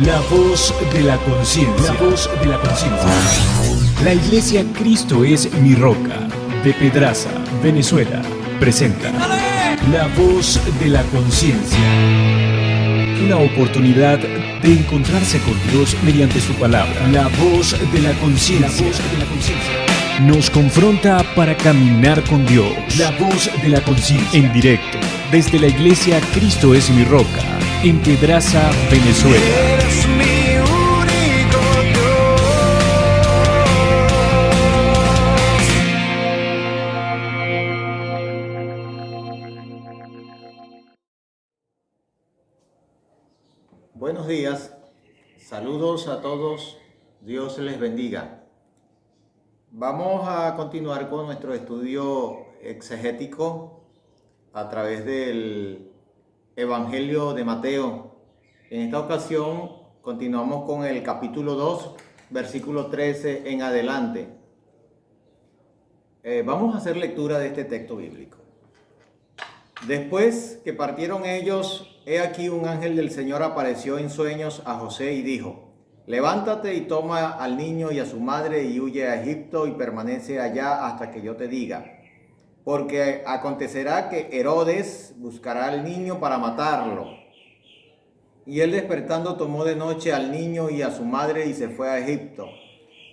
La voz de la conciencia. La voz de la conciencia. La Iglesia Cristo es mi roca, de Pedraza, Venezuela, presenta La voz de la conciencia. Una oportunidad de encontrarse con Dios mediante su palabra. La voz de la conciencia. Nos confronta para caminar con Dios. La voz de la conciencia. En directo, desde la Iglesia Cristo es mi roca, en Pedraza, Venezuela. Eres mi único Dios. Buenos días, saludos a todos, Dios les bendiga. Vamos a continuar con nuestro estudio exegético a través del Evangelio de Mateo. En esta ocasión continuamos con el capítulo 2, versículo 13 en adelante. Vamos a hacer lectura de este texto bíblico. Después que partieron ellos, he aquí un ángel del Señor apareció en sueños a José y dijo: levántate y toma al niño y a su madre y huye a Egipto y permanece allá hasta que yo te diga. Porque acontecerá que Herodes buscará al niño para matarlo. Y él despertando tomó de noche al niño y a su madre y se fue a Egipto.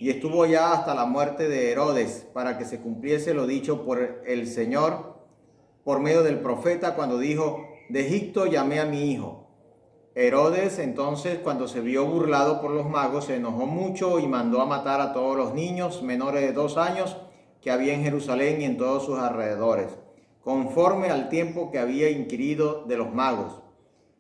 Y estuvo allá hasta la muerte de Herodes, para que se cumpliese lo dicho por el Señor por medio del profeta, cuando dijo: de Egipto llamé a mi hijo. Herodes entonces, cuando se vio burlado por los magos, se enojó mucho y mandó a matar a todos los niños menores de 2 años que había en Jerusalén y en todos sus alrededores, conforme al tiempo que había inquirido de los magos.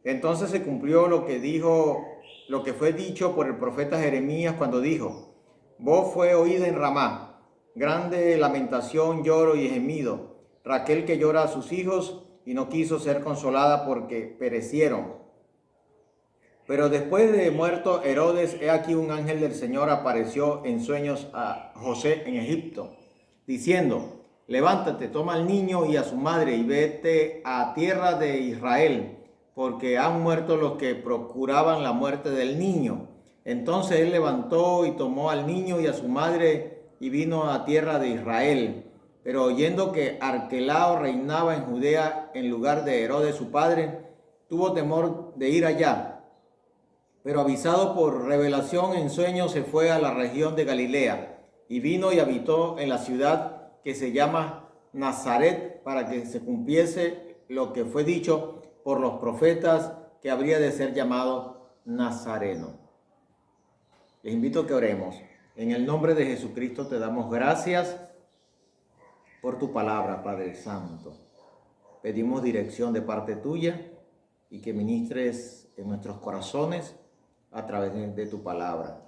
Entonces se cumplió lo que fue dicho por el profeta Jeremías cuando dijo: voz fue oída en Ramá, grande lamentación, lloro y gemido, Raquel que llora a sus hijos y no quiso ser consolada porque perecieron. Pero después de muerto Herodes, he aquí un ángel del Señor apareció en sueños a José en Egipto, diciendo: levántate, toma al niño y a su madre y vete a tierra de Israel, porque han muerto los que procuraban la muerte del niño. Entonces él levantó y tomó al niño y a su madre y vino a tierra de Israel. Pero oyendo que Arquelao reinaba en Judea en lugar de Herodes su padre, tuvo temor de ir allá. Pero avisado por revelación en sueños, se fue a la región de Galilea y vino y habitó en la ciudad que se llama Nazaret, para que se cumpliese lo que fue dicho por los profetas, que habría de ser llamado Nazareno. Les invito a que oremos. En el nombre de Jesucristo te damos gracias por tu palabra, Padre Santo. Pedimos dirección de parte tuya y que ministres en nuestros corazones a través de tu palabra.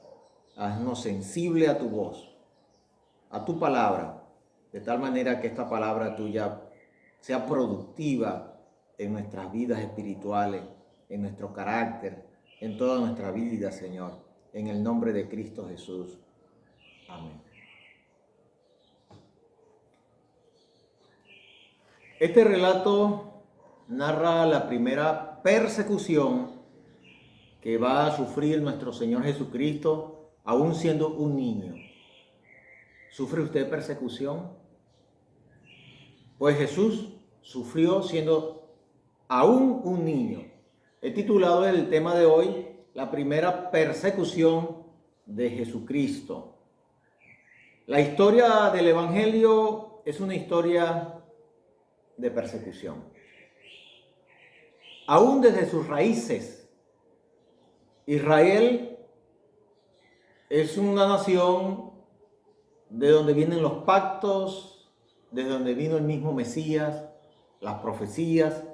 Haznos sensible a tu voz, a tu palabra, de tal manera que esta palabra tuya sea productiva en nuestras vidas espirituales, en nuestro carácter, en toda nuestra vida, Señor. En el nombre de Cristo Jesús. Amén. Este relato narra la primera persecución que va a sufrir nuestro Señor Jesucristo, aún siendo un niño. ¿Sufre usted persecución? Pues Jesús sufrió siendo aún un niño. He titulado el tema de hoy: la primera persecución de Jesucristo. La historia del Evangelio es una historia de persecución. Aún desde sus raíces, Israel es una nación de donde vienen los pactos, de donde vino el mismo Mesías, las profecías,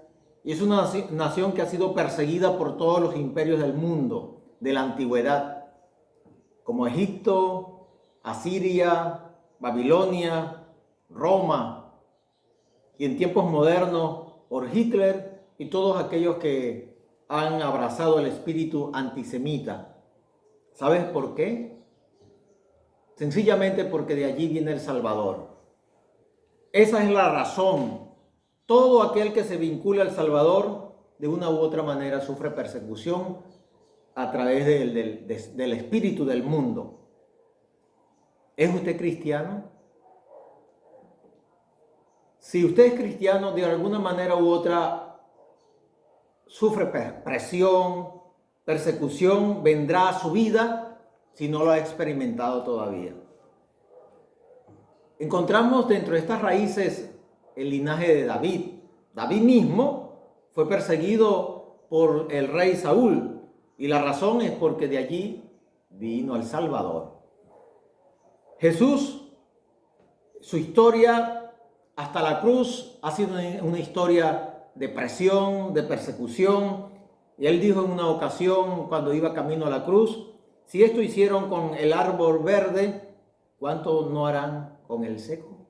y es una nación que ha sido perseguida por todos los imperios del mundo de la antigüedad, como Egipto, Asiria, Babilonia, Roma, y en tiempos modernos por Hitler y todos aquellos que han abrazado el espíritu antisemita. ¿Sabes por qué? Sencillamente porque de allí viene el Salvador. Esa es la razón. Todo aquel que se vincula al Salvador, de una u otra manera, sufre persecución a través del espíritu del mundo. ¿Es usted cristiano? Si usted es cristiano, de alguna manera u otra sufre presión, persecución, vendrá a su vida si no lo ha experimentado todavía. Encontramos dentro de estas raíces el linaje de David. David mismo fue perseguido por el rey Saúl, y la razón es porque de allí vino el Salvador. Jesús, su historia hasta la cruz ha sido una historia de presión, de persecución. Y él dijo en una ocasión, cuando iba camino a la cruz: si esto hicieron con el árbol verde, ¿cuánto no harán con el seco?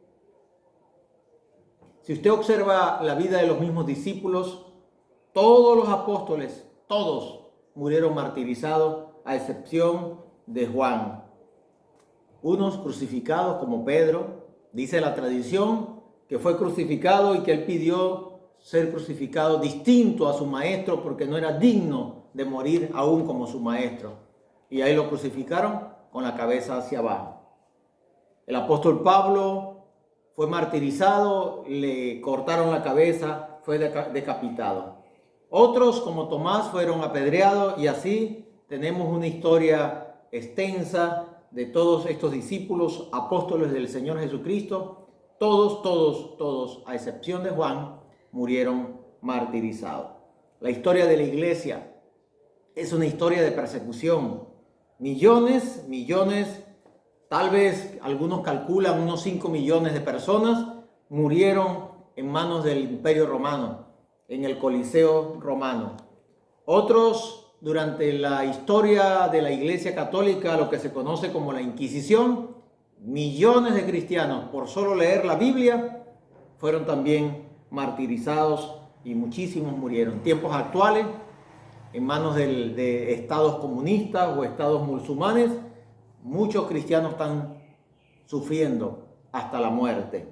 Si usted observa la vida de los mismos discípulos, todos los apóstoles, todos murieron martirizados, a excepción de Juan. Unos crucificados como Pedro, dice la tradición que fue crucificado y que él pidió ser crucificado distinto a su maestro porque no era digno de morir aún como su maestro. Y ahí lo crucificaron con la cabeza hacia abajo. El apóstol Pablo fue martirizado, le cortaron la cabeza, fue decapitado. Otros, como Tomás, fueron apedreados, y así tenemos una historia extensa de todos estos discípulos, apóstoles del Señor Jesucristo. Todos, a excepción de Juan, murieron martirizados. La historia de la iglesia es una historia de persecución. Millones, tal vez algunos calculan unos 5 millones de personas murieron en manos del Imperio Romano, en el Coliseo romano. Otros, durante la historia de la Iglesia Católica, lo que se conoce como la Inquisición, millones de cristianos, por solo leer la Biblia, fueron también martirizados y muchísimos murieron. Tiempos actuales, en manos de estados comunistas o estados musulmanes, muchos cristianos están sufriendo hasta la muerte.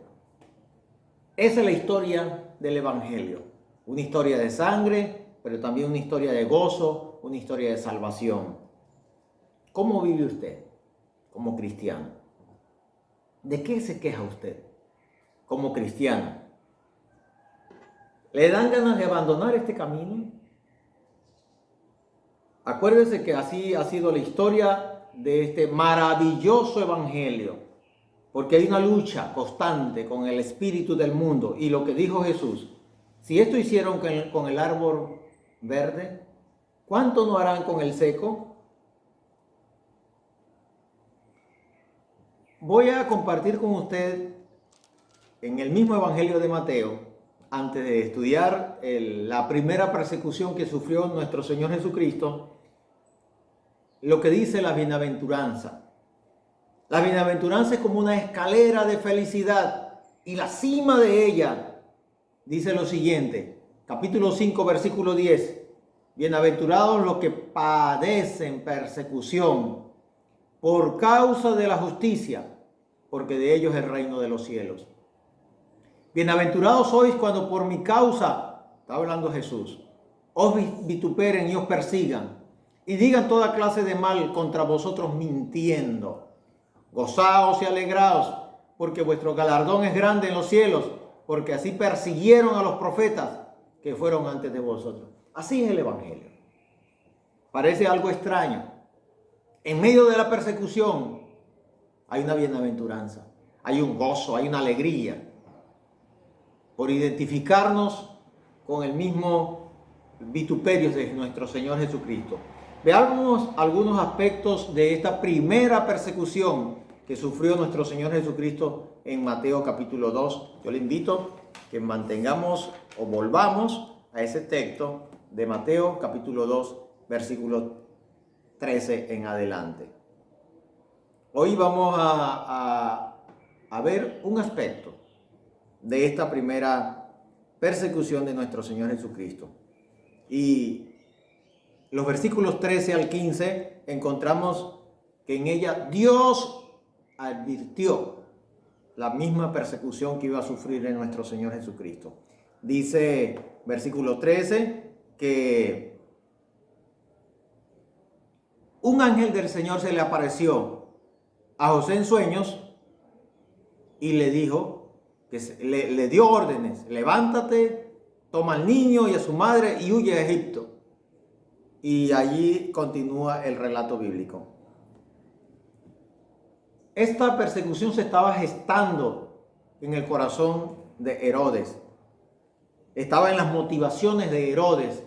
Esa es la historia del Evangelio. Una historia de sangre, pero también una historia de gozo, una historia de salvación. ¿Cómo vive usted como cristiano? ¿De qué se queja usted como cristiano? ¿Le dan ganas de abandonar este camino? Acuérdese que así ha sido la historia de este maravilloso evangelio, porque hay una lucha constante con el espíritu del mundo. Y lo que dijo Jesús: si esto hicieron con el árbol verde, ¿cuánto no harán con el seco? Voy a compartir con usted en el mismo evangelio de Mateo, antes de estudiar la primera persecución que sufrió nuestro Señor Jesucristo, lo que dice la bienaventuranza. La bienaventuranza es como una escalera de felicidad, y la cima de ella dice lo siguiente, capítulo 5, versículo 10. Bienaventurados los que padecen persecución por causa de la justicia, porque de ellos es el reino de los cielos. Bienaventurados sois cuando por mi causa, está hablando Jesús, os vituperen y os persigan, y digan toda clase de mal contra vosotros mintiendo. Gozaos y alegraos, porque vuestro galardón es grande en los cielos, porque así persiguieron a los profetas que fueron antes de vosotros. Así es el evangelio. Parece algo extraño. En medio de la persecución hay una bienaventuranza, hay un gozo, hay una alegría, por identificarnos con el mismo vituperio de nuestro Señor Jesucristo. Veamos algunos aspectos de esta primera persecución que sufrió nuestro Señor Jesucristo en Mateo capítulo 2. Yo le invito que mantengamos o volvamos a ese texto de Mateo capítulo 2, versículo 13 en adelante. Hoy vamos a ver un aspecto de esta primera persecución de nuestro Señor Jesucristo. Y los versículos 13 al 15 encontramos que en ella Dios advirtió la misma persecución que iba a sufrir en nuestro Señor Jesucristo. Dice versículo 13 que un ángel del Señor se le apareció a José en sueños y le dijo, le dio órdenes: levántate, toma al niño y a su madre y huye a Egipto. Y allí continúa el relato bíblico. Esta persecución se estaba gestando en el corazón de Herodes. Estaba en las motivaciones de Herodes.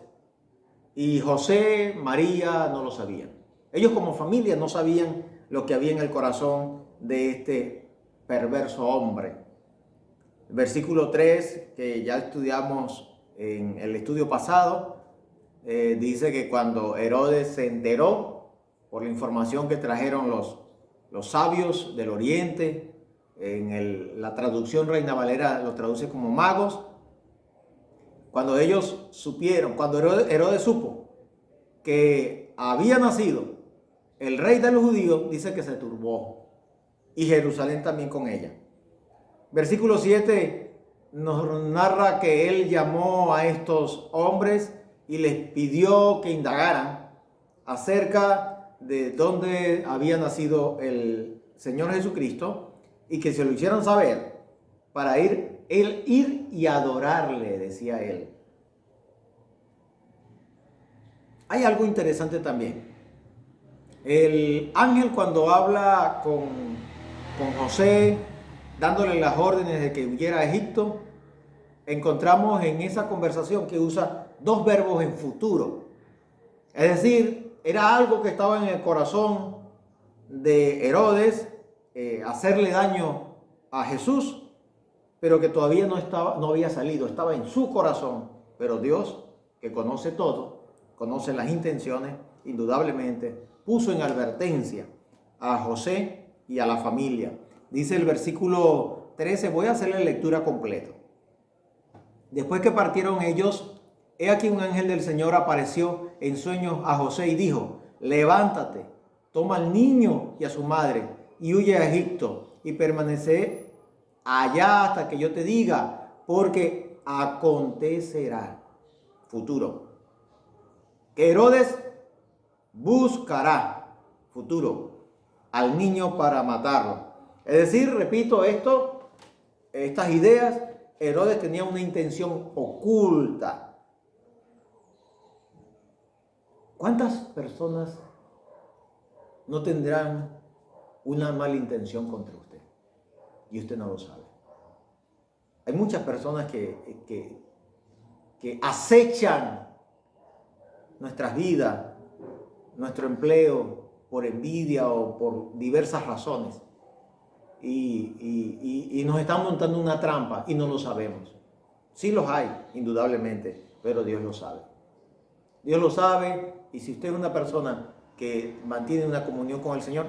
Y José, María no lo sabían. Ellos como familia no sabían lo que había en el corazón de este perverso hombre. El versículo 3, que ya estudiamos en el estudio pasado, dice que cuando Herodes se enteró por la información que trajeron los sabios del oriente, la traducción Reina Valera lo traduce como magos, cuando ellos supieron, cuando Herodes supo que había nacido el rey de los judíos, dice que se turbó, y Jerusalén también con ella. Versículo 7 nos narra que él llamó a estos hombres y les pidió que indagaran acerca de dónde había nacido el Señor Jesucristo y que se lo hicieran saber para ir y adorarle, decía él. Hay algo interesante también. El ángel, cuando habla con José, dándole las órdenes de que huyera a Egipto, encontramos en esa conversación que usa dos verbos en futuro. Es decir, era algo que estaba en el corazón de Herodes, hacerle daño a Jesús, pero que todavía no había salido, estaba en su corazón. Pero Dios, que conoce todo, conoce las intenciones, indudablemente puso en advertencia a José y a la familia. Dice el versículo 13, voy a hacer la lectura completa. Después que partieron ellos, he aquí un ángel del Señor apareció en sueños a José y dijo: levántate, toma al niño y a su madre y huye a Egipto y permanece allá hasta que yo te diga, porque acontecerá, futuro, que Herodes buscará, futuro, al niño para matarlo. Es decir, repito estas ideas, Herodes tenía una intención oculta. ¿Cuántas personas no tendrán una mala intención contra usted? Y usted no lo sabe. Hay muchas personas que acechan nuestras vidas, nuestro empleo, por envidia o por diversas razones. Y nos están montando una trampa y no lo sabemos. Sí los hay, indudablemente, pero Dios lo sabe. Dios lo sabe, y si usted es una persona que mantiene una comunión con el Señor,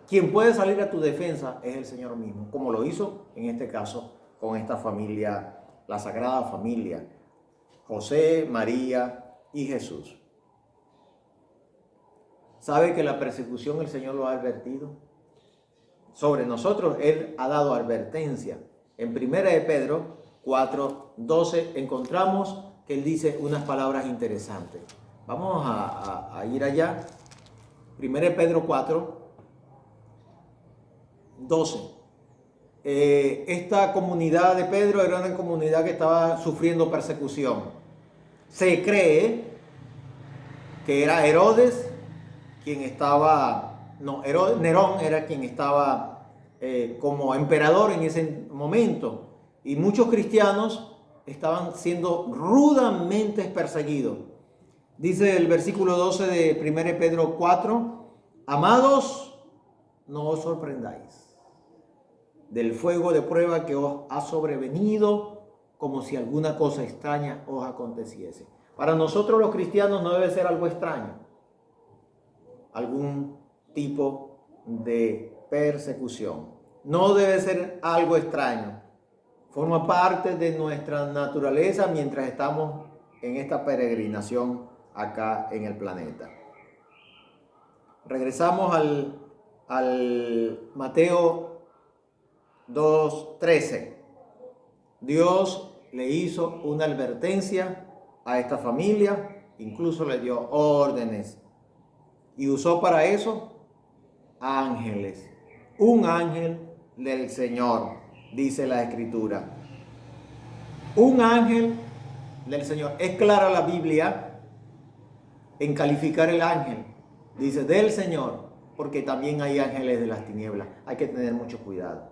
quien puede salir a tu defensa es el Señor mismo, como lo hizo en este caso con esta familia, la Sagrada Familia, José, María y Jesús. ¿Sabe que la persecución el Señor lo ha advertido? Sobre nosotros Él ha dado advertencia. En 1 Pedro 4:12 encontramos que Él dice unas palabras interesantes. Vamos a ir allá. 1 Pedro 4:12. Esta comunidad de Pedro era una comunidad que estaba sufriendo persecución. Se cree que era Herodes quien estaba... No, Nerón era quien estaba como emperador en ese momento, y muchos cristianos estaban siendo rudamente perseguidos. Dice el versículo 12 de 1 Pedro 4, amados, no os sorprendáis del fuego de prueba que os ha sobrevenido, como si alguna cosa extraña os aconteciese. Para nosotros los cristianos no debe ser algo extraño, algún tipo de persecución. No debe ser algo extraño. Forma parte de nuestra naturaleza mientras estamos en esta peregrinación acá en el planeta. Regresamos al Mateo 2:13. Dios le hizo una advertencia a esta familia, incluso le dio órdenes Y usó para eso ángeles. Un ángel del Señor, dice la Escritura. Un ángel del Señor. Es clara la Biblia en calificar el ángel. Dice del Señor, porque también hay ángeles de las tinieblas. Hay que tener mucho cuidado.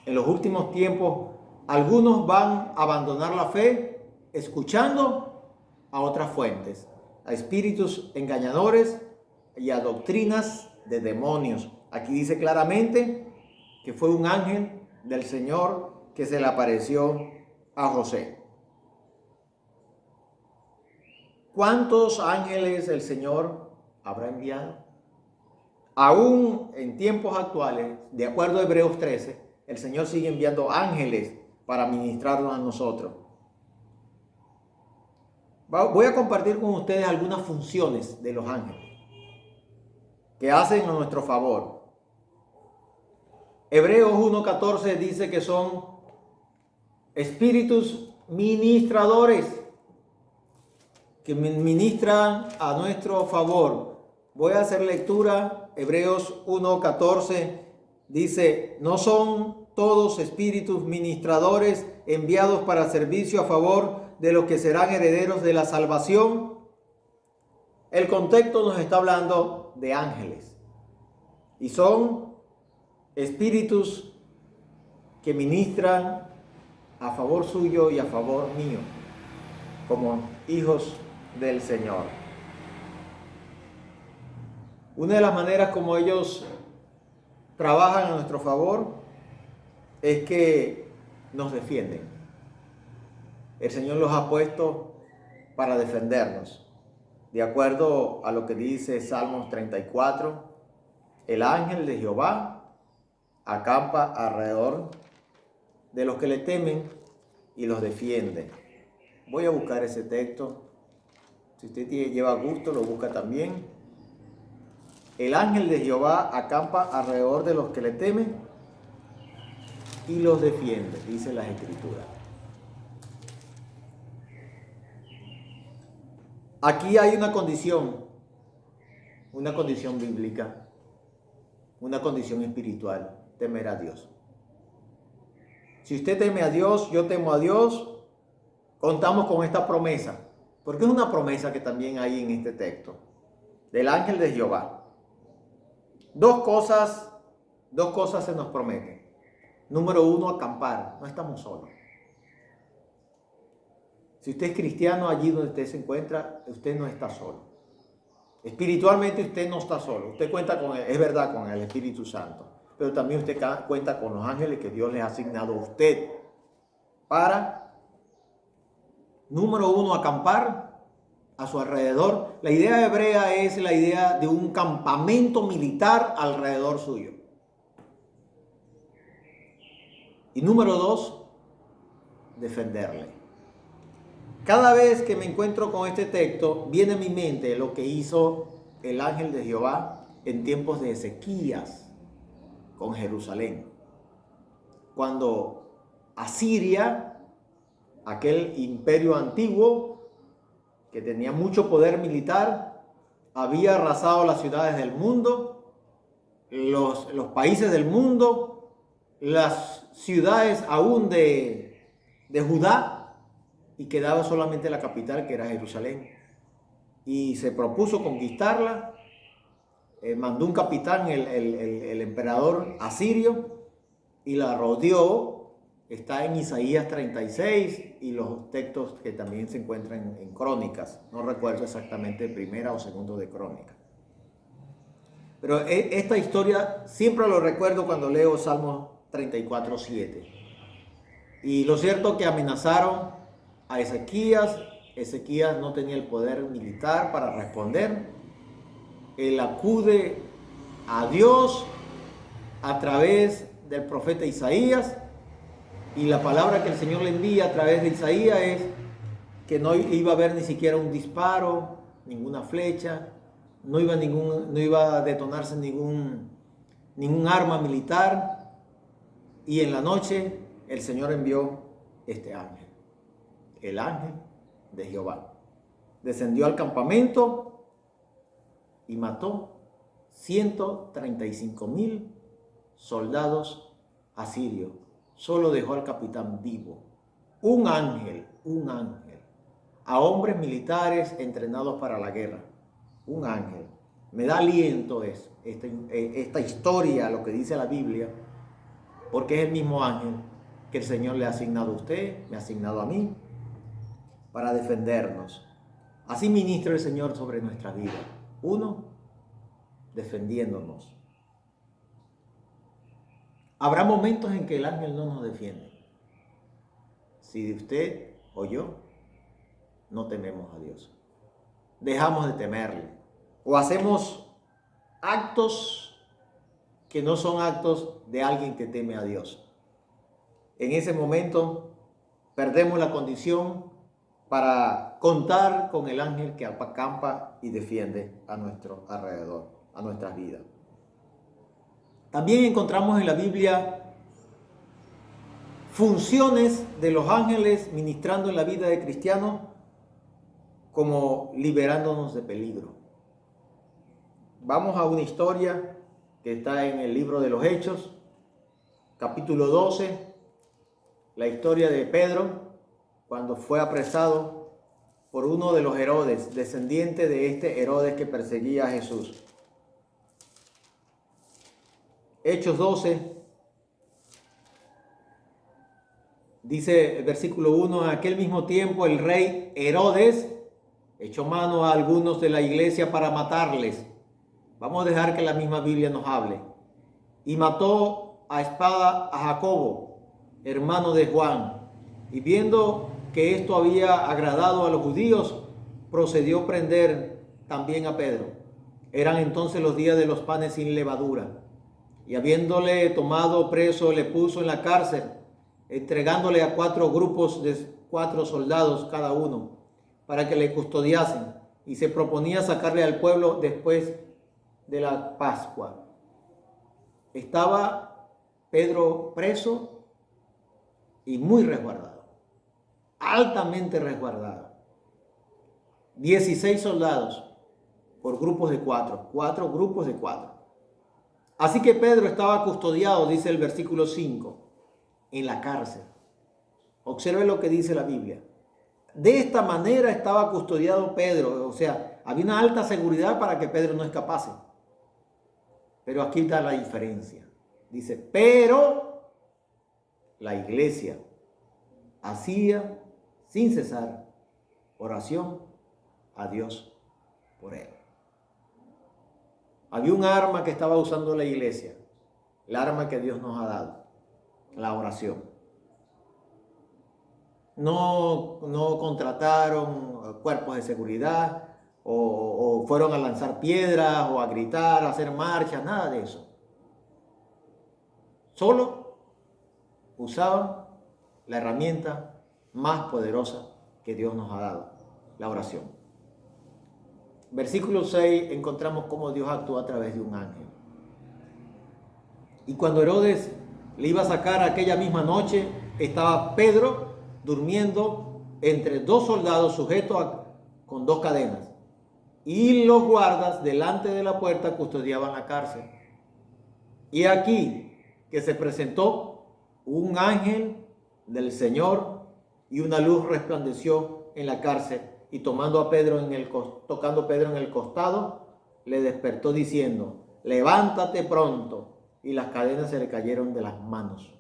En los últimos tiempos, algunos van a abandonar la fe escuchando a otras fuentes, a espíritus engañadores y a doctrinas de demonios. Aquí dice claramente que fue un ángel del Señor que se le apareció a José. ¿Cuántos ángeles el Señor habrá enviado? Aún en tiempos actuales, de acuerdo a Hebreos 13, el Señor sigue enviando ángeles para ministrarnos a nosotros. Voy a compartir con ustedes algunas funciones de los ángeles que hacen a nuestro favor. Hebreos 1:14 dice que son espíritus ministradores que ministran a nuestro favor. Voy a hacer lectura. Hebreos 1:14 dice: no son todos espíritus ministradores enviados para servicio a favor de los que serán herederos de la salvación. El contexto nos está hablando de ángeles y son espíritus que ministran a favor suyo y a favor mío como hijos del Señor. Una de las maneras como ellos trabajan a nuestro favor es que nos defienden. El Señor los ha puesto para defendernos. De acuerdo a lo que dice Salmos 34, el ángel de Jehová acampa alrededor de los que le temen y los defiende. Voy a buscar ese texto. Si usted lleva gusto, lo busca también. El ángel de Jehová acampa alrededor de los que le temen y los defiende, dice las Escrituras. Aquí hay una condición bíblica, una condición espiritual, temer a Dios. Si usted teme a Dios, yo temo a Dios, contamos con esta promesa, porque es una promesa que también hay en este texto, del ángel de Jehová. Dos cosas se nos prometen. Número uno, acampar, no estamos solos. Si usted es cristiano, allí donde usted se encuentra, usted no está solo. Espiritualmente usted no está solo. Usted cuenta con, es verdad, con el Espíritu Santo. Pero también usted cuenta con los ángeles que Dios les ha asignado a usted para, número uno, acampar a su alrededor. La idea hebrea es la idea de un campamento militar alrededor suyo. Y número dos, defenderle. Cada vez que me encuentro con este texto, viene a mi mente lo que hizo el ángel de Jehová en tiempos de Ezequías con Jerusalén. Cuando Asiria, aquel imperio antiguo que tenía mucho poder militar, había arrasado las ciudades del mundo, los países del mundo, las ciudades aún de Judá, y quedaba solamente la capital, que era Jerusalén. Y se propuso conquistarla. Mandó un capitán, el emperador asirio, y la rodeó. Está en Isaías 36 y los textos que también se encuentran en Crónicas. No recuerdo exactamente primera o segundo de Crónicas. Pero esta historia siempre lo recuerdo cuando leo Salmos 34:7. Y lo cierto que amenazaron a Ezequías. Ezequías no tenía el poder militar para responder. Él acude a Dios a través del profeta Isaías, y la palabra que el Señor le envía a través de Isaías es que no iba a haber ni siquiera un disparo, ninguna flecha, no iba a detonarse ningún arma militar. Y en la noche el Señor envió este ángel, el ángel de Jehová. Descendió al campamento y mató 135,000 soldados asirios. Solo dejó al capitán vivo. Un ángel, a hombres militares entrenados para la guerra. Un ángel. Me da aliento esta historia, lo que dice la Biblia, porque es el mismo ángel que el Señor le ha asignado a usted, me ha asignado a mí, para defendernos. Así ministra el Señor sobre nuestra vida. Uno, defendiéndonos. Habrá momentos en que el ángel no nos defiende. Si usted o yo no tememos a Dios, dejamos de temerle o hacemos actos que no son actos de alguien que teme a Dios. En ese momento perdemos la condición para contar con el ángel que acampa y defiende a nuestro alrededor, a nuestras vidas. También encontramos en la Biblia funciones de los ángeles ministrando en la vida de cristianos, como liberándonos de peligro. Vamos a una historia que está en el libro de los Hechos, capítulo 12, la historia de Pedro, cuando fue apresado por uno de los Herodes, descendiente de este Herodes que perseguía a Jesús. Hechos 12, dice el versículo 1, en aquel mismo tiempo el rey Herodes echó mano a algunos de la iglesia para matarles. Vamos a dejar que la misma Biblia nos hable. Y mató a espada a Jacobo, hermano de Juan. Y viendo que esto había agradado a los judíos, procedió a prender también a Pedro. Eran entonces los días de los panes sin levadura. Y habiéndole tomado preso, le puso en la cárcel, entregándole a 4 grupos de 4 soldados cada uno, para que le custodiasen. Y se proponía sacarle al pueblo después de la Pascua. Estaba Pedro preso y muy resguardado, altamente resguardado. 16 soldados por grupos de 4 grupos de 4. Así que Pedro estaba custodiado, dice el versículo 5, en la cárcel. Observe lo que dice la Biblia. De esta manera estaba custodiado Pedro, o sea, había una alta seguridad para que Pedro no escapase. Pero aquí está la diferencia. Dice, pero la iglesia hacía sin cesar oración a Dios por él. Había un arma que estaba usando la iglesia, el arma que Dios nos ha dado, la oración. No contrataron cuerpos de seguridad o fueron a lanzar piedras o a gritar, a hacer marchas, nada de eso. Solo usaban la herramienta más poderosa que Dios nos ha dado, la oración. Versículo 6 encontramos cómo Dios actuó a través de un ángel. Y cuando Herodes le iba a sacar aquella misma noche, estaba Pedro durmiendo entre 2 soldados sujetos con 2 cadenas. Y los guardas delante de la puerta custodiaban la cárcel. Y aquí que se presentó un ángel del Señor y una luz resplandeció en la cárcel. Y tocando Pedro en el costado, le despertó diciendo, levántate pronto. Y las cadenas se le cayeron de las manos.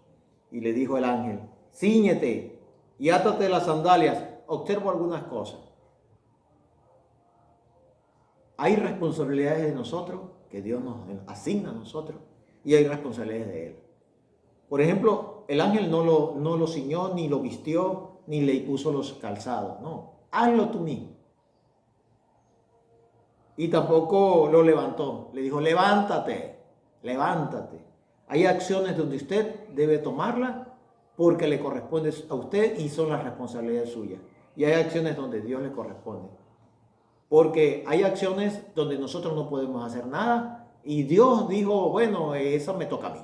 Y le dijo el ángel, cíñete y átate las sandalias. Observo algunas cosas. Hay responsabilidades de nosotros que Dios nos asigna a nosotros y hay responsabilidades de Él. Por ejemplo, el ángel no lo ciñó, ni lo vistió, ni le puso los calzados. No, hazlo tú mismo. Y tampoco lo levantó. Le dijo, levántate, levántate. Hay acciones donde usted debe tomarla porque le corresponde a usted y son las responsabilidades suyas. Y hay acciones donde Dios le corresponde. Porque hay acciones donde nosotros no podemos hacer nada y Dios dijo, bueno, eso me toca a mí.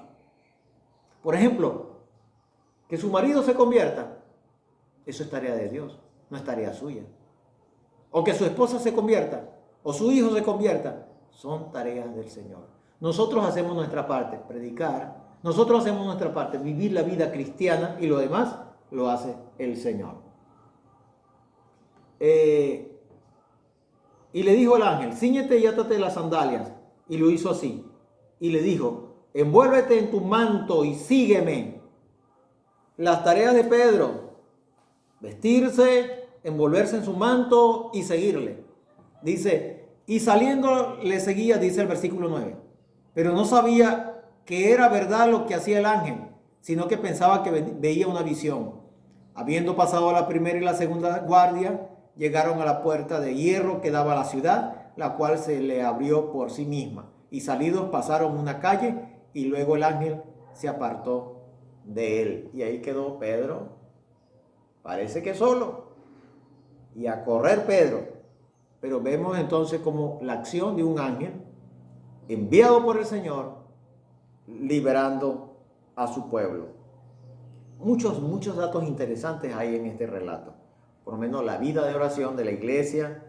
Por ejemplo, que su marido se convierta, eso es tarea de Dios, no es tarea suya. O que su esposa se convierta, o su hijo se convierta, son tareas del Señor. Nosotros hacemos nuestra parte, predicar. Nosotros hacemos nuestra parte, vivir la vida cristiana, y lo demás lo hace el Señor. Y le dijo el ángel: cíñete y átate las sandalias. Y lo hizo así. Y le dijo: envuélvete en tu manto y sígueme. Las tareas de Pedro: vestirse, envolverse en su manto y seguirle. Dice: y saliendo le seguía, dice el versículo 9. Pero no sabía que era verdad lo que hacía el ángel, sino que pensaba que veía una visión. Habiendo pasado la primera y la segunda guardia, llegaron a la puerta de hierro que daba a la ciudad, la cual se le abrió por sí misma. Y salidos pasaron una calle, y luego el ángel se apartó de él. Y ahí quedó Pedro, parece que solo, y a correr Pedro. Pero vemos entonces como la acción de un ángel enviado por el Señor, liberando a su pueblo. Muchos datos interesantes hay en este relato. Por lo menos la vida de oración de la iglesia,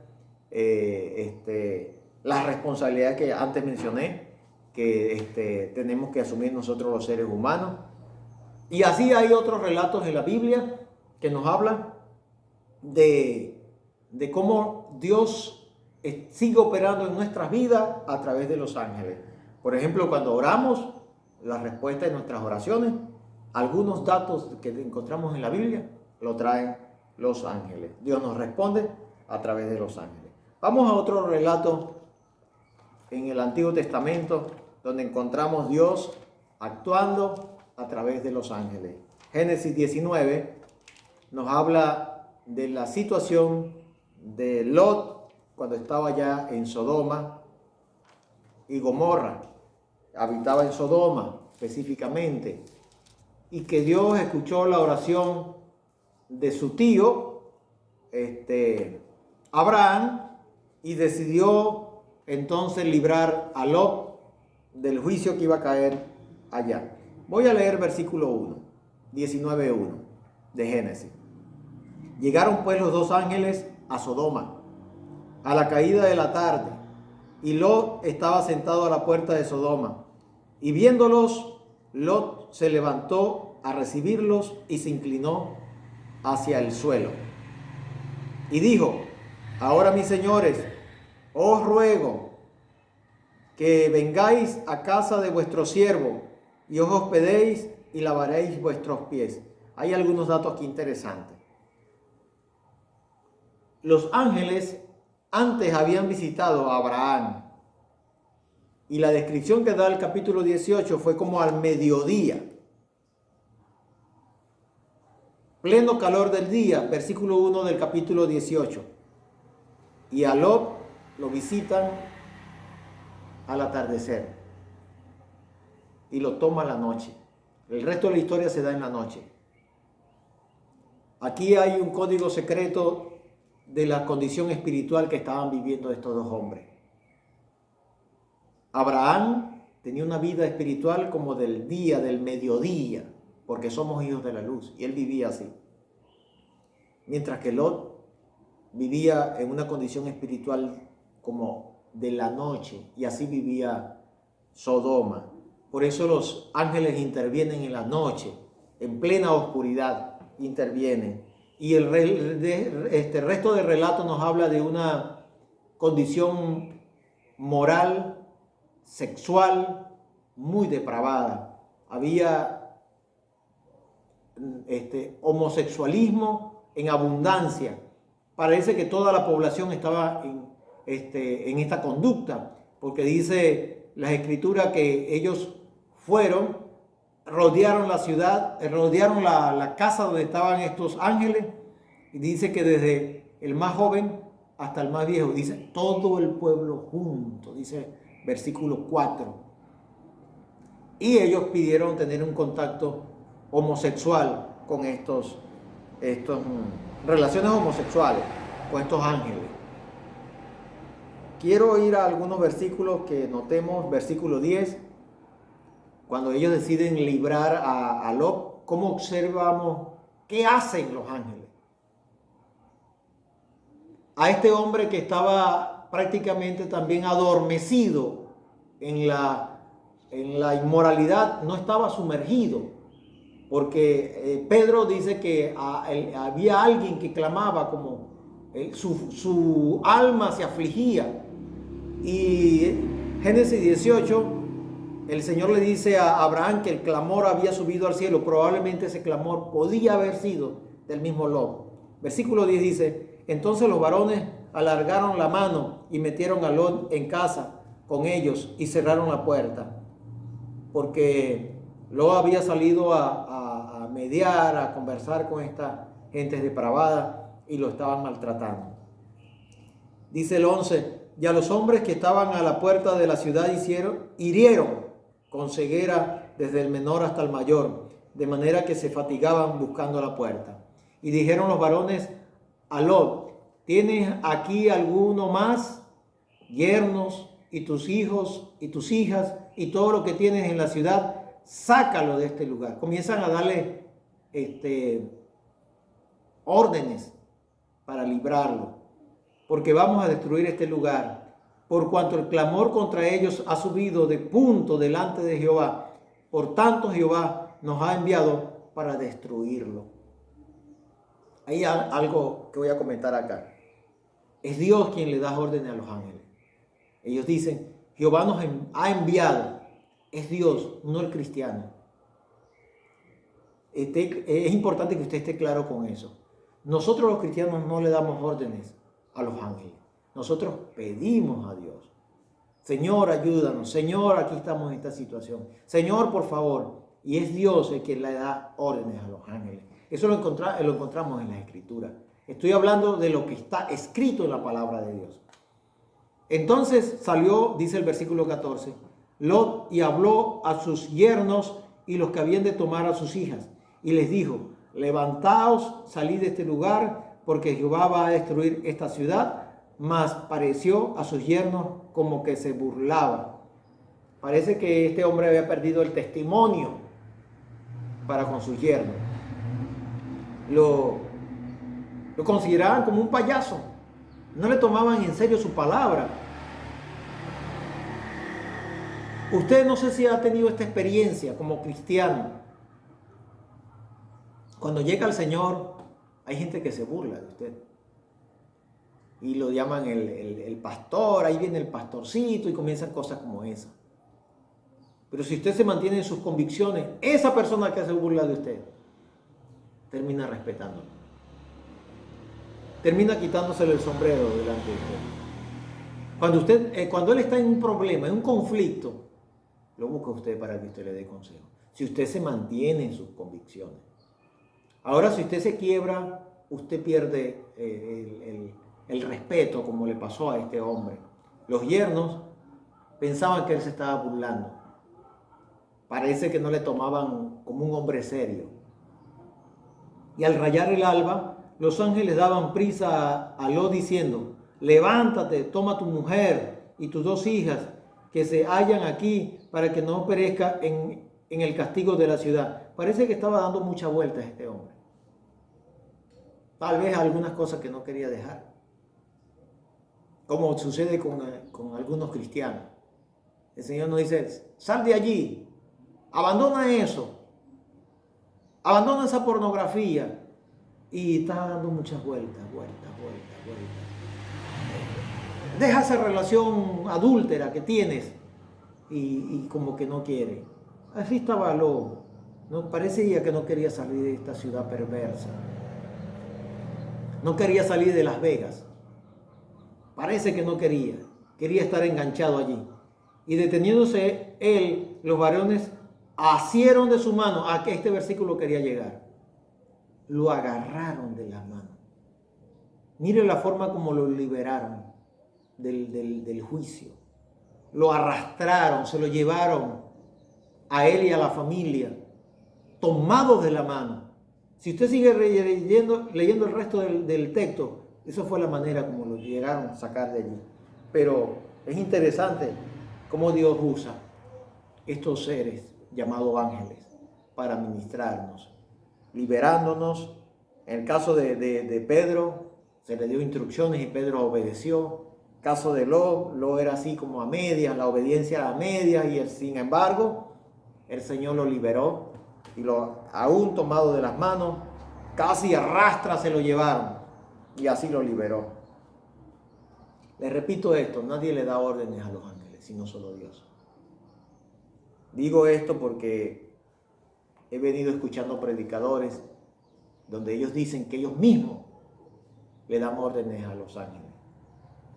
las responsabilidades que antes mencioné, que tenemos que asumir nosotros los seres humanos. Y así hay otros relatos en la Biblia que nos hablan de cómo Dios sigue operando en nuestras vidas a través de los ángeles. Por ejemplo, cuando oramos, la respuesta de nuestras oraciones, algunos datos que encontramos en la Biblia lo traen los ángeles. Dios nos responde a través de los ángeles. Vamos a otro relato en el Antiguo Testamento donde encontramos Dios actuando a través de los ángeles. Génesis 19 nos habla de la situación de Lot cuando estaba ya en Sodoma y Gomorra. Habitaba en Sodoma específicamente, y que Dios escuchó la oración de su tío Abraham, y decidió entonces librar a Lot del juicio que iba a caer allá. Voy a leer versículo 1, 19:1 de Génesis. Llegaron pues los dos ángeles a Sodoma a la caída de la tarde, y Lot estaba sentado a la puerta de Sodoma. Y viéndolos, Lot se levantó a recibirlos y se inclinó hacia el suelo. Y dijo: ahora, mis señores, os ruego que vengáis a casa de vuestro siervo y os hospedéis y lavaréis vuestros pies. Hay algunos datos aquí interesantes. Los ángeles antes habían visitado a Abraham, y la descripción que da el capítulo 18 fue como al mediodía, pleno calor del día, versículo 1 del capítulo 18. Y a Lot lo visitan al atardecer y lo toma la noche. El resto de la historia se da en la noche. Aquí hay un código secreto de la condición espiritual que estaban viviendo estos dos hombres. Abraham tenía una vida espiritual como del día, del mediodía, porque somos hijos de la luz, y él vivía así. Mientras que Lot vivía en una condición espiritual como de la noche, y así vivía Sodoma. Por eso los ángeles intervienen en la noche, en plena oscuridad intervienen. Y el resto del relato nos habla de una condición moral, sexual, muy depravada. Había homosexualismo en abundancia. Parece que toda la población estaba en esta conducta, porque dice las escrituras que ellos fueron, rodearon la ciudad, rodearon la casa donde estaban estos ángeles, y dice que desde el más joven hasta el más viejo, dice todo el pueblo junto, dice versículo 4. Y ellos pidieron tener un contacto homosexual con estos relaciones homosexuales con estos ángeles. Quiero ir a algunos versículos que notemos. Versículo 10, cuando ellos deciden librar a Lot, ¿cómo observamos qué hacen los ángeles? A este hombre que estaba estaba prácticamente también adormecido en la inmoralidad, no estaba sumergido, porque Pedro dice que había alguien que clamaba como su alma se afligía. Y Génesis 18, el Señor le dice a Abraham que el clamor había subido al cielo. Probablemente ese clamor podía haber sido del mismo Lot. Versículo 10 dice: entonces los varones alargaron la mano y metieron a Lot en casa con ellos y cerraron la puerta, porque Lot había salido a mediar, a conversar con esta gente depravada y lo estaban maltratando. Dice el 11: y a los hombres que estaban a la puerta de la ciudad hirieron con ceguera desde el menor hasta el mayor, de manera que se fatigaban buscando la puerta. Y dijeron los varones a Lot: ¿tienes aquí alguno más? Yernos y tus hijos y tus hijas y todo lo que tienes en la ciudad, sácalo de este lugar. Comienzan a darle órdenes para librarlo, porque vamos a destruir este lugar, por cuanto el clamor contra ellos ha subido de punto delante de Jehová. Por tanto, Jehová nos ha enviado para destruirlo. Hay algo que voy a comentar acá. Es Dios quien le da órdenes a los ángeles. Ellos dicen: Jehová nos ha enviado. Es Dios, no el cristiano. Es importante que usted esté claro con eso. Nosotros los cristianos no le damos órdenes a los ángeles. Nosotros pedimos a Dios: Señor, ayúdanos. Señor, aquí estamos en esta situación. Señor, por favor. Y es Dios el que le da órdenes a los ángeles. Eso lo encontramos en las Escrituras. Estoy hablando de lo que está escrito en la palabra de Dios. Entonces salió, dice el versículo 14, Lot y habló a sus yernos y los que habían de tomar a sus hijas. Y les dijo: levantaos, salid de este lugar, porque Jehová va a destruir esta ciudad. Mas pareció a sus yernos como que se burlaba. Parece que este hombre había perdido el testimonio para con sus yernos. Lo consideraban como un payaso. No le tomaban en serio su palabra. Usted, no sé si ha tenido esta experiencia como cristiano. Cuando llega al Señor, hay gente que se burla de usted. Y lo llaman el pastor, ahí viene el pastorcito, y comienzan cosas como esa. Pero si usted se mantiene en sus convicciones, esa persona que se burla de usted termina respetándolo. Termina quitándosele el sombrero delante de usted. Cuando él está en un problema, en un conflicto, lo busca usted para que usted le dé consejo. Si usted se mantiene en sus convicciones. Ahora, si usted se quiebra, usted pierde el respeto, como le pasó a este hombre. Los yernos pensaban que él se estaba burlando. Parece que no le tomaban como un hombre serio. Y al rayar el alba, los ángeles daban prisa a Lot diciendo: levántate, toma tu mujer y tus 2 hijas que se hallan aquí, para que no perezca en el castigo de la ciudad. Parece que estaba dando muchas vueltas este hombre. Tal vez algunas cosas que no quería dejar, como sucede con algunos cristianos. El Señor nos dice: sal de allí, abandona eso, abandona esa pornografía. Y está dando muchas vueltas. Deja esa relación adúltera que tienes y como que no quiere. Así estaba Lot. No, parecía que no quería salir de esta ciudad perversa. No quería salir de Las Vegas. Parece que no quería. Quería estar enganchado allí. Y deteniéndose él, los varones asieron de su mano. A que este versículo quería llegar. Lo agarraron de la mano. Mire la forma como lo liberaron del juicio. Lo arrastraron, se lo llevaron a él y a la familia, tomados de la mano. Si usted sigue leyendo el resto del texto, eso fue la manera como lo llegaron a sacar de allí. Pero es interesante cómo Dios usa estos seres llamados ángeles para ministrarnos, liberándonos. En el caso de Pedro, se le dio instrucciones y Pedro obedeció. caso de Lot era así como a medias, la obediencia era a medias, y sin embargo, el Señor lo liberó y aún tomado de las manos, casi a rastras se lo llevaron y así lo liberó. Les repito esto, nadie le da órdenes a los ángeles, sino solo Dios. Digo esto porque he venido escuchando predicadores donde ellos dicen que ellos mismos le dan órdenes a los ángeles,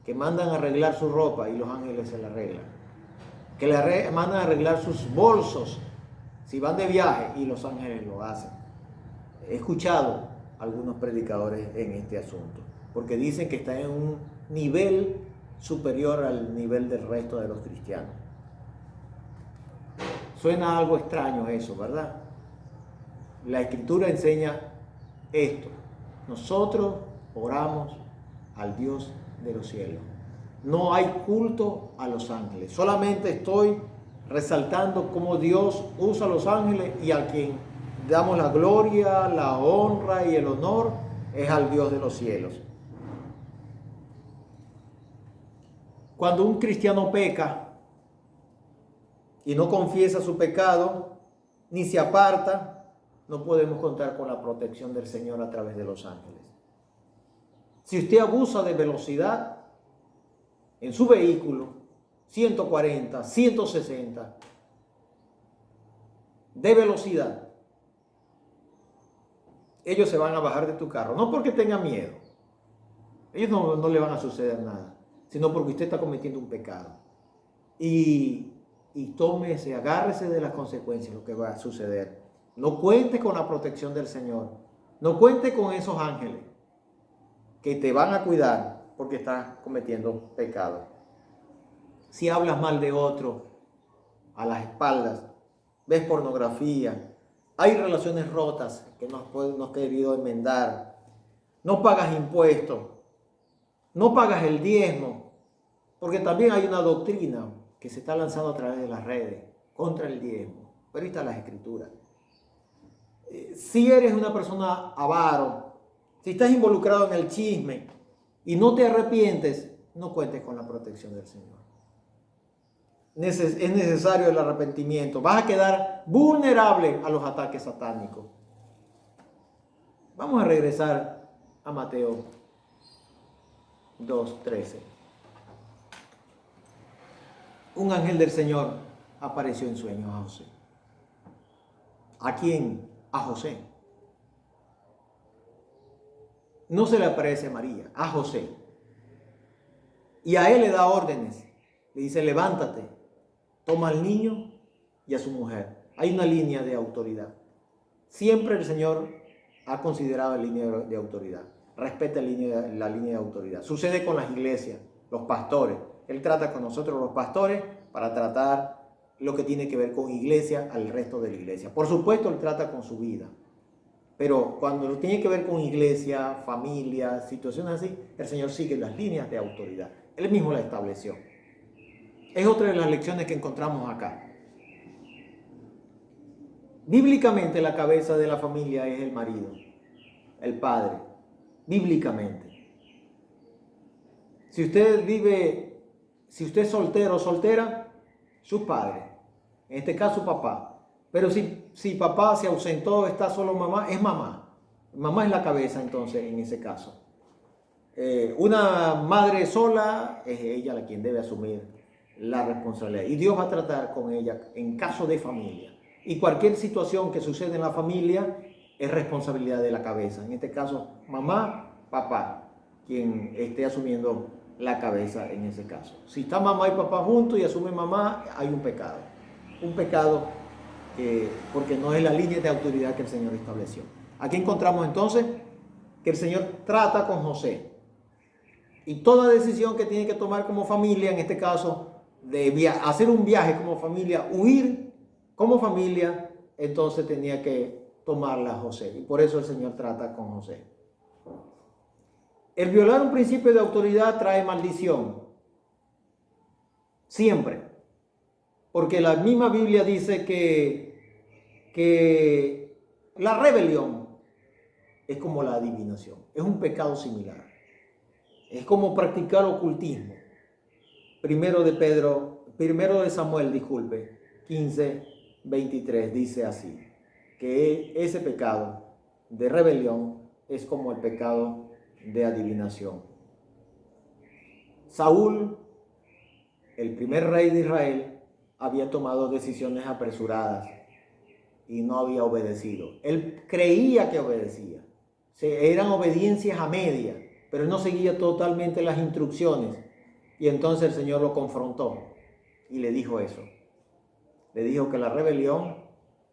que mandan a arreglar su ropa y los ángeles se la arreglan, que le mandan a arreglar sus bolsos si van de viaje y los ángeles lo hacen. He escuchado a algunos predicadores en este asunto, porque dicen que están en un nivel superior al nivel del resto de los cristianos. Suena algo extraño eso, ¿verdad? La Escritura enseña esto. Nosotros oramos al Dios de los cielos. No hay culto a los ángeles. Solamente estoy resaltando cómo Dios usa a los ángeles, y a quien damos la gloria, la honra y el honor es al Dios de los cielos. Cuando un cristiano peca y no confiesa su pecado, ni se aparta, no podemos contar con la protección del Señor a través de los ángeles. Si usted abusa de velocidad en su vehículo, 140, 160, de velocidad, ellos se van a bajar de tu carro, no porque tengan miedo, ellos no le van a suceder nada, sino porque usted está cometiendo un pecado. Y tómese, agárrese de las consecuencias, lo que va a suceder. No cuente con la protección del Señor, no cuente con esos ángeles que te van a cuidar porque estás cometiendo pecado. Si hablas mal de otro a las espaldas, ves pornografía, hay relaciones rotas que no has querido enmendar, no pagas impuestos, no pagas el diezmo, porque también hay una doctrina que se está lanzando a través de las redes contra el diezmo, pero ahí están las Escrituras. Si eres una persona avaro, si estás involucrado en el chisme y no te arrepientes, no cuentes con la protección del Señor. Es necesario el arrepentimiento. Vas a quedar vulnerable a los ataques satánicos. Vamos a regresar a Mateo 2:13. Un ángel del Señor apareció en sueños a José. ¿A quién? A José. No se le aparece a María, a José. Y a él le da órdenes. Le dice: levántate, toma al niño y a su mujer. Hay una línea de autoridad. Siempre el Señor ha considerado la línea de autoridad. Respeta la línea de autoridad. Sucede con las iglesias, los pastores. Él trata con nosotros los pastores para tratar lo que tiene que ver con iglesia al resto de la iglesia. Por supuesto, Él trata con su vida. Pero cuando lo tiene que ver con iglesia, familia, situaciones así, el Señor sigue las líneas de autoridad. Él mismo las estableció. Es otra de las lecciones que encontramos acá. Bíblicamente, la cabeza de la familia es el marido, el padre. Bíblicamente. Si usted es soltero o soltera, su padre. En este caso, papá. Pero si papá se ausentó, está solo mamá, es mamá. Mamá es la cabeza, entonces, en ese caso. Una madre sola, es ella la quien debe asumir la responsabilidad. Y Dios va a tratar con ella en caso de familia. Y cualquier situación que sucede en la familia es responsabilidad de la cabeza. En este caso, mamá, papá, quien esté asumiendo la cabeza en ese caso. Si está mamá y papá juntos y asume mamá, hay un pecado. Un pecado porque no es la línea de autoridad que el Señor estableció. Aquí encontramos entonces que el Señor trata con José. Y toda decisión que tiene que tomar como familia, en este caso, de hacer un viaje como familia, huir como familia, entonces tenía que tomarla José. Y por eso el Señor trata con José. El violar un principio de autoridad trae maldición. Siempre. Porque la misma Biblia dice que la rebelión es como la adivinación. Es un pecado similar. Es como practicar ocultismo. primero de Samuel, 15:23, dice así, que ese pecado de rebelión es como el pecado de adivinación. Saúl, el primer rey de Israel, había tomado decisiones apresuradas y no había obedecido. Él creía que obedecía. Eran obediencias a media, pero él no seguía totalmente las instrucciones. Y entonces el Señor lo confrontó y le dijo eso. Le dijo que la rebelión,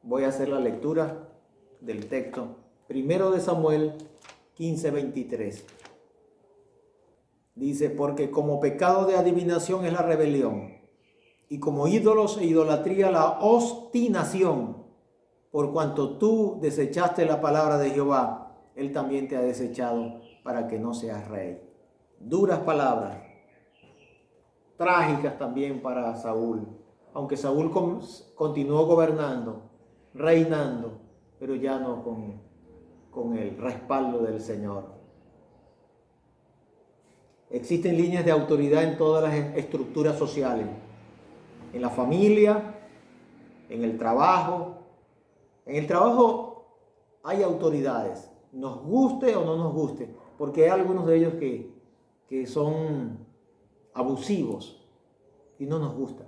voy a hacer la lectura del texto, primero de Samuel 15:23. Dice, porque como pecado de adivinación es la rebelión, y como ídolos e idolatría la obstinación, por cuanto tú desechaste la palabra de Jehová, Él también te ha desechado para que no seas rey. Duras palabras, trágicas también para Saúl, aunque Saúl continuó gobernando, reinando, pero ya no con el respaldo del Señor. Existen líneas de autoridad en todas las estructuras sociales, en la familia, en el trabajo. En el trabajo hay autoridades, nos guste o no nos guste, porque hay algunos de ellos que son abusivos y no nos gustan.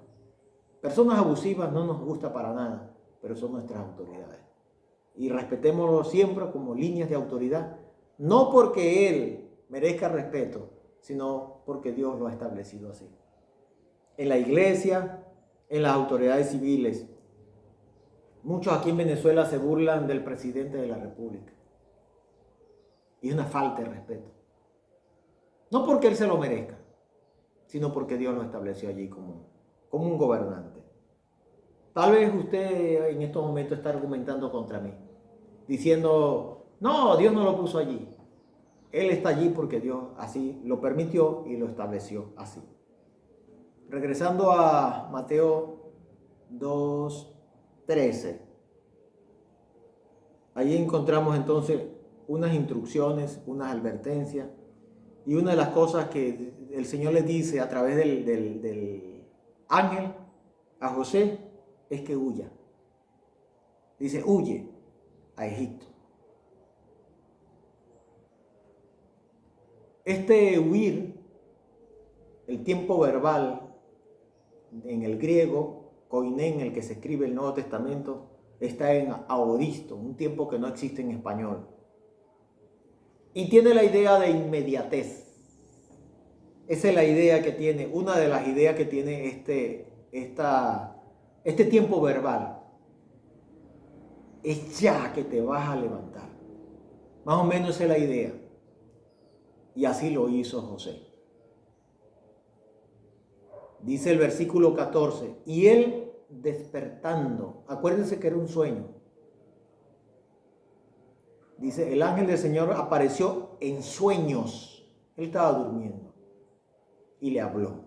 Personas abusivas no nos gusta para nada, pero son nuestras autoridades. Y respetémoslo siempre como líneas de autoridad, no porque Él merezca respeto, sino porque Dios lo ha establecido así. En la iglesia, en las autoridades civiles. Muchos aquí en Venezuela se burlan del presidente de la República. Y es una falta de respeto. No porque él se lo merezca, sino porque Dios lo estableció allí como un gobernante. Tal vez usted en estos momentos está argumentando contra mí, diciendo, no, Dios no lo puso allí. Él está allí porque Dios así lo permitió y lo estableció así. Regresando a Mateo 2:13. Allí encontramos entonces unas instrucciones, unas advertencias, y una de las cosas que el Señor le dice a través del ángel a José es que huya. Dice, huye a Egipto. Este huir, el tiempo verbal en el griego, koiné, en el que se escribe el Nuevo Testamento, está en aoristo, un tiempo que no existe en español. Y tiene la idea de inmediatez. Esa es la idea que tiene, una de las ideas que tiene este tiempo verbal. Es ya que te vas a levantar. Más o menos esa es la idea. Y así lo hizo José. Dice el versículo 14, y él despertando, acuérdense que era un sueño. Dice, el ángel del Señor apareció en sueños. Él estaba durmiendo y le habló.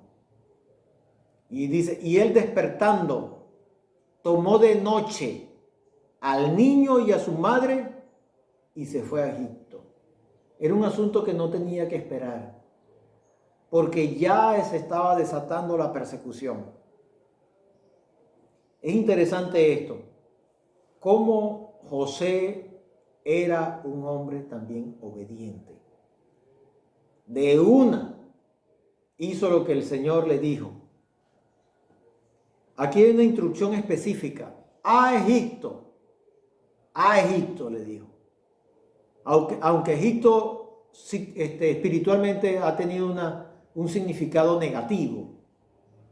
Y dice, y él despertando, tomó de noche al niño y a su madre y se fue a Egipto. Era un asunto que no tenía que esperar, porque ya se estaba desatando la persecución. Es interesante esto, cómo José era un hombre también obediente. De una, hizo lo que el Señor le dijo. Aquí hay una instrucción específica. A Egipto le dijo. Aunque Egipto espiritualmente ha tenido un significado negativo,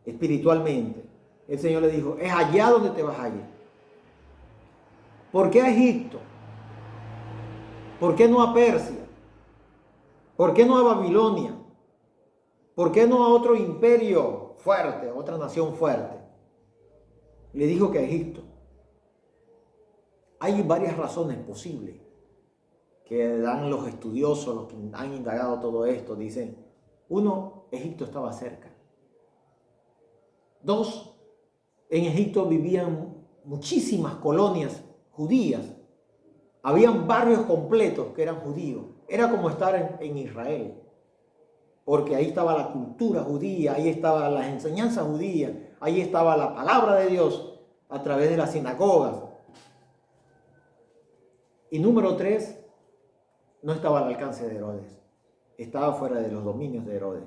espiritualmente, el Señor le dijo, es allá donde te vas a ir. ¿Por qué a Egipto? ¿Por qué no a Persia? ¿Por qué no a Babilonia? ¿Por qué no a otro imperio fuerte, otra nación fuerte? Le dijo que a Egipto. Hay varias razones posibles que dan los estudiosos, los que han indagado todo esto. Dicen, uno, Egipto estaba cerca. Dos, en Egipto vivían muchísimas colonias judías. Habían barrios completos que eran judíos. Era como estar en Israel. porque ahí estaba la cultura judía, ahí estaban las enseñanzas judías, ahí estaba la palabra de Dios a través de las sinagogas. Y número 3, no estaba al alcance de Herodes, estaba fuera de los dominios de Herodes.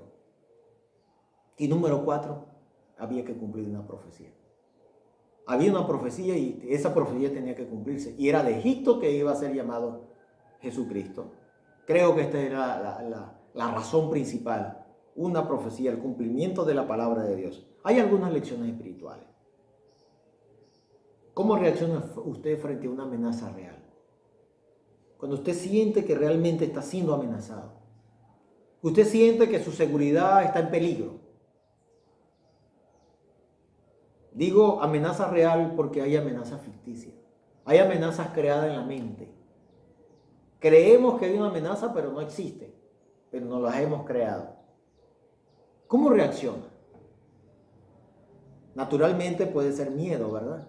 Y número 4, había que cumplir una profecía. Había una profecía y esa profecía tenía que cumplirse. Y era de Egipto que iba a ser llamado Jesucristo. Creo que esta era la razón principal. Una profecía, el cumplimiento de la palabra de Dios. Hay algunas lecciones espirituales. ¿Cómo reacciona usted frente a una amenaza real? Cuando usted siente que realmente está siendo amenazado. Usted siente que su seguridad está en peligro. Digo amenaza real porque hay amenazas ficticias. Hay amenazas creadas en la mente. Creemos que hay una amenaza, pero no existe. Pero no las hemos creado. ¿Cómo reacciona? Naturalmente puede ser miedo, ¿verdad?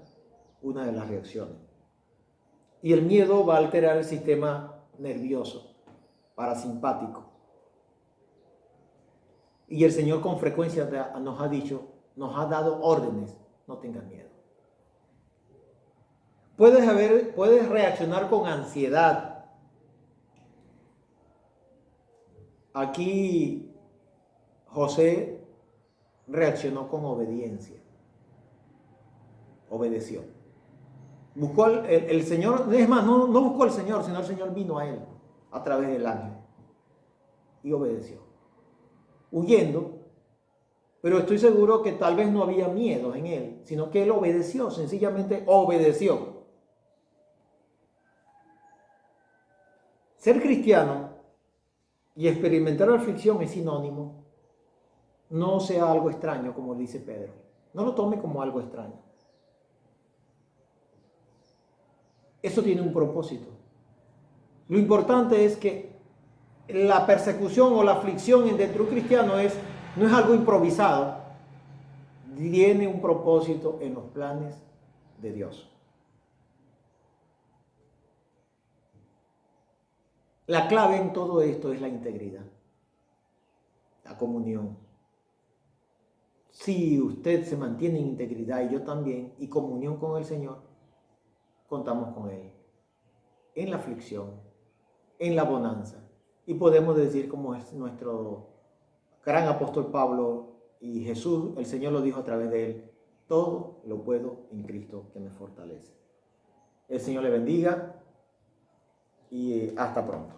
Una de las reacciones. Y el miedo va a alterar el sistema nervioso, parasimpático. Y el Señor con frecuencia nos ha dicho, nos ha dado órdenes. No tengas miedo. Puedes reaccionar con ansiedad. Aquí José reaccionó con obediencia. Obedeció. Buscó el Señor, es más, no buscó al Señor, sino el Señor vino a él a través del ángel. Y obedeció. Huyendo. Pero estoy seguro que tal vez no había miedo en él, sino que él obedeció, sencillamente obedeció. Ser cristiano y experimentar aflicción es sinónimo. No sea algo extraño, como dice Pedro. No lo tome como algo extraño. Eso tiene un propósito. Lo importante es que la persecución o la aflicción dentro de un cristiano no es algo improvisado, tiene un propósito en los planes de Dios. La clave en todo esto es la integridad, la comunión. Si usted se mantiene en integridad y yo también, y comunión con el Señor, contamos con Él en la aflicción, en la bonanza. Y podemos decir como es nuestro gran apóstol Pablo y Jesús, el Señor lo dijo a través de él, todo lo puedo en Cristo que me fortalece. El Señor le bendiga y hasta pronto.